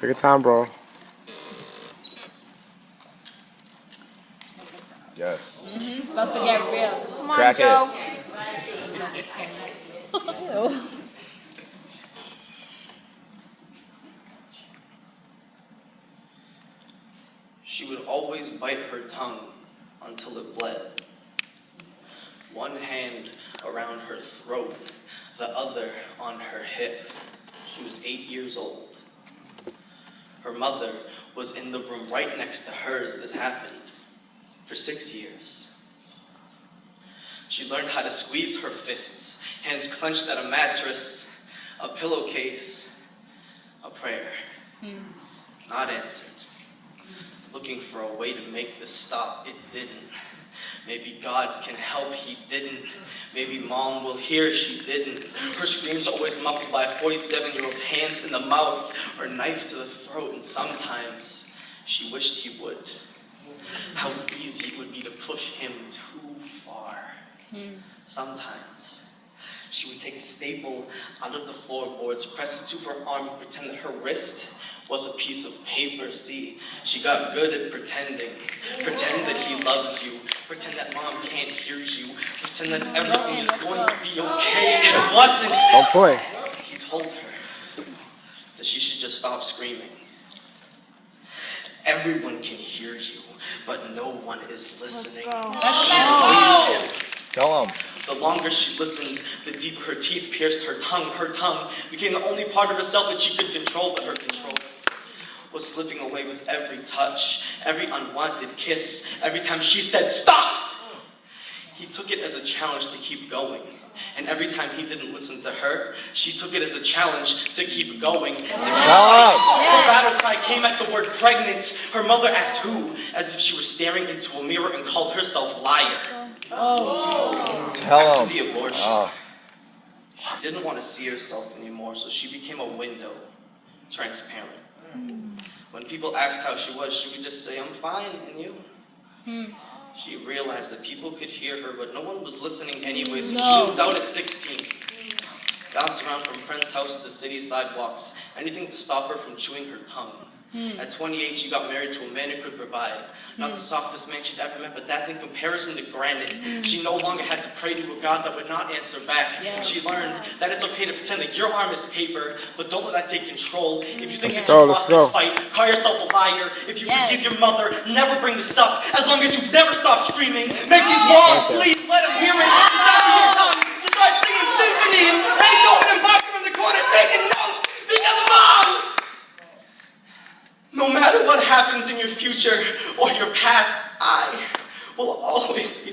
Take your time, bro. Yes. Supposed to get real. Come on, Crack Joe. She would always bite her tongue until it bled. One hand around her throat, the other on her hip. She was 8 years old. Her mother was in the room right next to hers. This happened for 6 years. She learned how to squeeze her fists, hands clenched at a mattress, a pillowcase, a prayer. Not answered. Looking for a way to make this stop, it didn't. Maybe God can help, he didn't. Maybe mom will hear, she didn't. Her screams always muffled by a 47-year-old's hands in the mouth or knife to the throat, and sometimes she wished he would. How easy it would be to push him too far. Sometimes she would take a staple out of the floorboards, press it to her arm, and pretend that her wrist was a piece of paper. See, she got good at pretending. Pretend that he loves you. Pretend that mom can't hear you. Pretend that everything is going to be okay. It wasn't. Don't play. He told her that she should just stop screaming. Everyone can hear you, but no one is listening. She believed him. Tell him. The longer she listened, the deeper her teeth pierced her tongue. Her tongue became the only part of herself that she could control, but her control was slipping away with every touch, every unwanted kiss, every time she said, "Stop!" He took it as a challenge to keep going. And every time he didn't listen to her, she took it as a challenge to keep going. To keep fighting. Her battle cry came at the word pregnant. Her mother asked who, as if she were staring into a mirror, and called herself liar. Tell After him. the abortion, she didn't want to see herself anymore, so she became a window, transparent. When people asked how she was, she would just say, "I'm fine, and you?" She realized that people could hear her, but no one was listening anyway, so she moved out at 16. Bounced around from friends' houses to city sidewalks, anything to stop her from chewing her tongue. At 28, she got married to a man who could provide. Not the softest man she'd ever met, but that's in comparison to granted. She no longer had to pray to a God that would not answer back. She learned that it's okay to pretend that your arm is paper, but don't let that take control. If you think that you lost this fight, call yourself a liar. If you forgive your mother, never bring this up. As long as you've never stopped screaming, make these walls bleed, let them hear it. Stop your tongue to start singing symphonies. Beethoven and Bach in the corner taking notes because mom! No matter what happens in your future or your past, I will always be